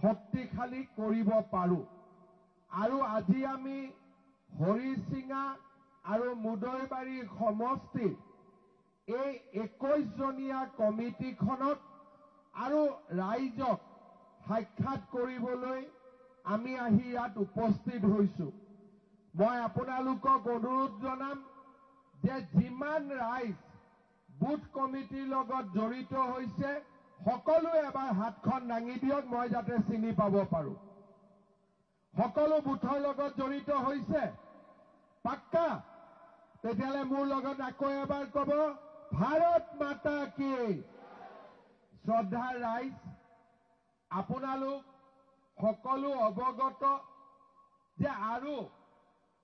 শক্তিশালী কৰিব পাৰোঁ। আৰু আজি আমি হৰিচিঙা আৰু মুদৈবাৰী সমষ্টিৰ এই 21 জনীয়া কমিটিখনক আৰু ৰাইজক সাক্ষাৎ কৰিবলৈ আমি আহি ইয়াত উপস্থিত হৈছোঁ। মই আপোনালোকক অনুৰোধ জনাম যে যিমান ৰাইজ বুথ কমিটিৰ লগত জড়িত হৈছে সকলোৱে এবাৰ হাতখন দাঙি দিয়ক, মই যাতে চিনি পাব পাৰোঁ। সকলো বুথৰ লগত জড়িত হৈছে পাক্কা? তেতিয়াহ'লে মোৰ লগত আকৌ এবাৰ ক'ব, ভাৰত মাতা কি। শ্ৰদ্ধাৰ ৰাইজ, আপোনালোক সকলো অৱগত যে আৰু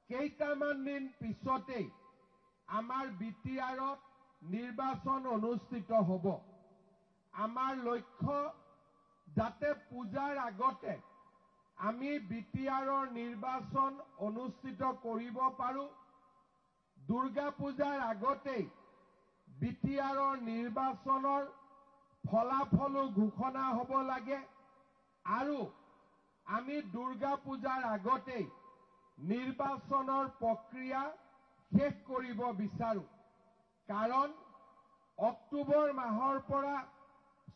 কেইটামান দিন পিছতেই আমাৰ বিটিআৰত নিৰ্বাচন অনুষ্ঠিত হ'ব। আমাৰ লক্ষ্য যাতে পূজাৰ আগতে আমি বিটিআৰৰ নিৰ্বাচন অনুষ্ঠিত কৰিব পাৰোঁ, দুৰ্গা পূজাৰ আগতেই বিটিআৰৰ নিৰ্বাচনৰ ফলাফলো ঘোষণা হ'ব লাগে আৰু আমি দুৰ্গা পূজাৰ আগতেই নিৰ্বাচনৰ প্ৰক্ৰিয়া শেষ কৰিব বিচাৰোঁ। কাৰণ অক্টোবৰ মাহৰ পৰা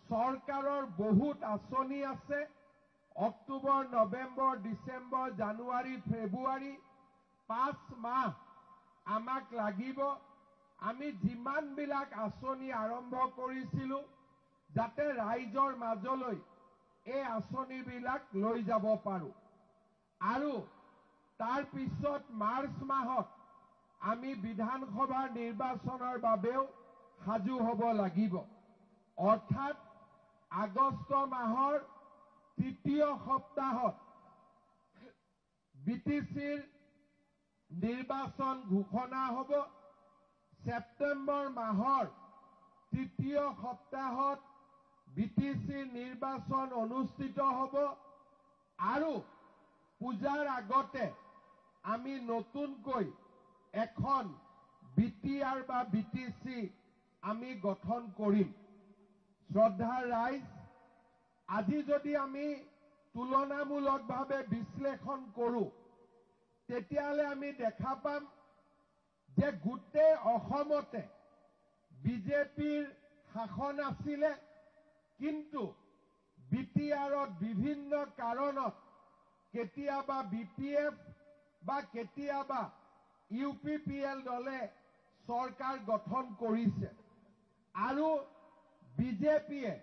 চৰকাৰৰ বহুত আঁচনি আছে। অক্টোবৰ, নৱেম্বৰ, ডিচেম্বৰ, জানুৱাৰী, ফেব্ৰুৱাৰী 5 মাহ আমাক লাগিব। আমি যিমানবিলাক আঁচনি আৰম্ভ কৰিছিলোঁ যাতে ৰাইজৰ মাজলৈ এই আঁচনিবিলাক লৈ যাব পাৰোঁ। আৰু তাৰ পিছত মাৰ্চ মাহত আমি বিধানসভাৰ নিৰ্বাচনৰ বাবেও সাজু হ'ব লাগিব। অৰ্থাৎ আগষ্ট মাহৰ তৃতীয় সপ্তাহত বিটিচিৰ নিৰ্বাচন ঘোষণা হ'ব। ছেপ্টেম্বৰ মাহৰ তৃতীয় সপ্তাহত বিটিচিৰ নিৰ্বাচন অনুষ্ঠিত হ'ব আৰু পূজাৰ আগতে আমি নতুনকৈ এখন বিটিআৰ বা বিটিচি আমি গঠন কৰিম। শ্ৰদ্ধাৰ ৰাইজ, আজি যদি আমি তুলনামূলকভাৱে বিশ্লেষণ কৰোঁ তেতিয়াহ'লে আমি দেখা পাম যে গোটেই অসমতে বিজেপিৰ শাসন আছিলে, কিন্তু বিটিআৰত বিভিন্ন কাৰণত কেতিয়াবা বিপিএফ বা কেতিয়াবা UPPL দলে চৰকাৰ গঠন কৰিছে আৰু বিজেপিয়ে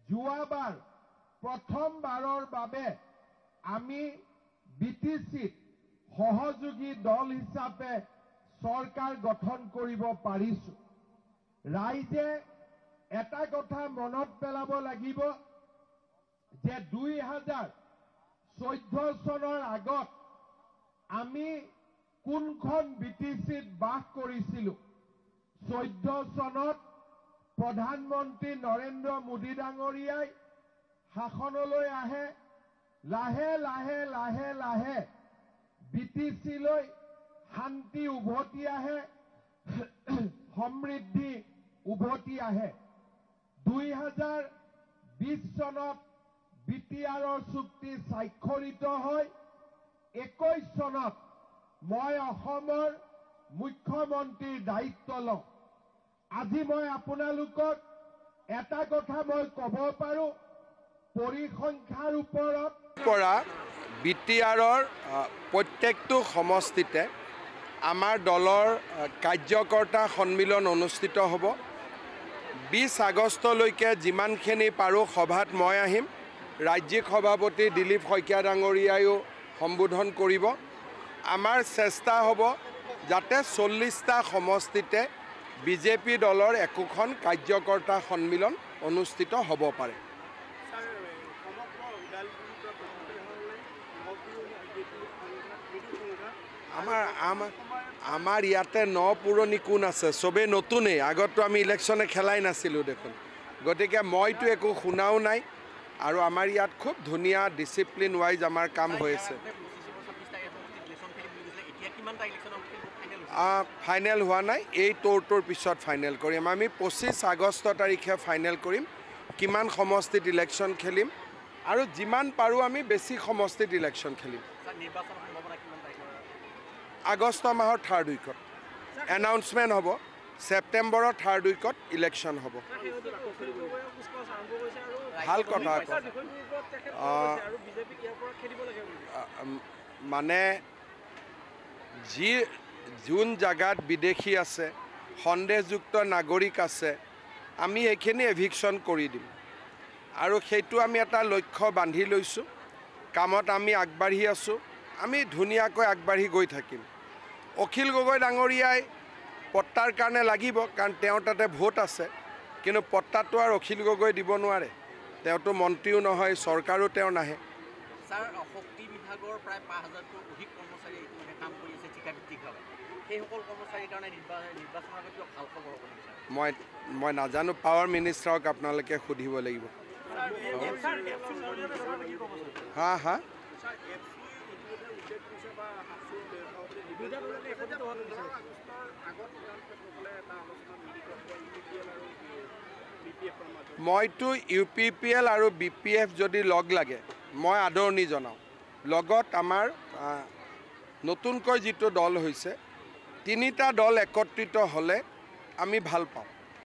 যোৱাবাৰ প্ৰথমবাৰৰ বাবে আমি বিটিচিত সহযোগী দল হিচাপে চৰকাৰ গঠন কৰিব পাৰিছোঁ। ৰাইজে এটা কথা মনত পেলাব লাগিব যে 2014 চনৰ আগত আমি কোনখন বিটিচিত বাস কৰিছিলোঁ। 14 চনত প্ৰধানমন্ত্ৰী নৰেন্দ্ৰ মোদী ডাঙৰীয়াই শাসনলৈ আহে। লাহে লাহে লাহে লাহে বিটিচিলৈ শান্তি উভতি আহে, সমৃদ্ধি উভতি আহে। 2020 চনত বিটিআৰৰ চুক্তি স্বাক্ষৰিত হয়। 21 চনত মই অসমৰ মুখ্যমন্ত্ৰীৰ দায়িত্ব লওঁ। আজি মই আপোনালোকক এটা কথা মই ক'ব পাৰোঁ, পৰিসংখ্যাৰ ওপৰত পৰা বিটিআৰৰ প্ৰত্যেকটো সমষ্টিতে আমাৰ দলৰ কাৰ্যকৰ্তা সন্মিলন অনুষ্ঠিত হ'ব। 20 আগষ্টলৈকে যিমানখিনি পাৰোঁ সভাত মই আহিম। ৰাজ্যিক সভাপতি দিলীপ শইকীয়া ডাঙৰীয়ায়ো সম্বোধন কৰিব। আমাৰ চেষ্টা হ'ব যাতে 40টা সমষ্টিতে বিজেপি দলৰ একোখন কাৰ্যকৰ্তা সন্মিলন অনুষ্ঠিত হ'ব পাৰে। আমাৰ ইয়াতে পুৰণি কোন আছে, চবেই নতুনেই। আগততো আমি ইলেকশ্যনে খেলাই নাছিলোঁ দেখোন। গতিকে মইতো একো শুনাও নাই আৰু আমাৰ ইয়াত খুব ধুনীয়া ডিচিপ্লিন ৱাইজ আমাৰ কাম হৈ আছে। ফাইনেল হোৱা নাই, এই ট'ৰটোৰ পিছত ফাইনেল কৰিম। আমি 25 আগষ্ট তাৰিখে ফাইনেল কৰিম কিমান সমষ্টিত ইলেকশ্যন খেলিম আৰু যিমান পাৰোঁ আমি বেছি সমষ্টিত ইলেকশ্যন খেলিম। আগষ্ট মাহৰ 3rd উইকত এনাউন্সমেণ্ট হ'ব, ছেপ্টেম্বৰৰ 3rd উইকত ইলেকশ্যন হ'ব। ভাল কথা মানে যোন জাগাত বিদেশী আছে, সন্দেহযুক্ত নাগৰিক আছে, আমি সেইখিনি এভিকশ্যন কৰি দিম আৰু সেইটো আমি এটা লক্ষ্য বান্ধি লৈছোঁ। কামত আমি আগবাঢ়ি আছোঁ, আমি ধুনীয়াকৈ আগবাঢ়ি গৈ থাকিম। অখিল গগৈ ডাঙৰীয়াই পট্টাৰ কাৰণে লাগিব, কাৰণ তেওঁৰ তাতে ভোট আছে, কিন্তু পট্টাটো আৰু অখিল গগৈ দিব নোৱাৰে। তেওঁতো মন্ত্ৰীও নহয়, চৰকাৰো তেওঁ নাহে। ছাৰ, শক্তি বিভাগৰ প্ৰায় 5,000তকৈ অধিক কৰ্মচাৰী ইতিমধ্যে কাম কৰি আছে ঠিকাভিত্তিকভাৱে। সেইসকল কৰ্মচাৰীৰ কাৰণে নিৰ্বাচনৰ আগত কিবা ভাল খবৰ হ'ব নেকি ছাৰ? মই নাজানো, পাৱাৰ মিনিষ্টাৰক আপোনালোকে সুধিব লাগিব। হা হা মইতো UPPL আৰু BPF যদি লগ লাগে মই আদৰণি জনাওঁ। লগত আমাৰ নতুনকৈ যিটো দল হৈছে, 3টা দল একত্ৰিত হ'লে আমি ভাল পাওঁ।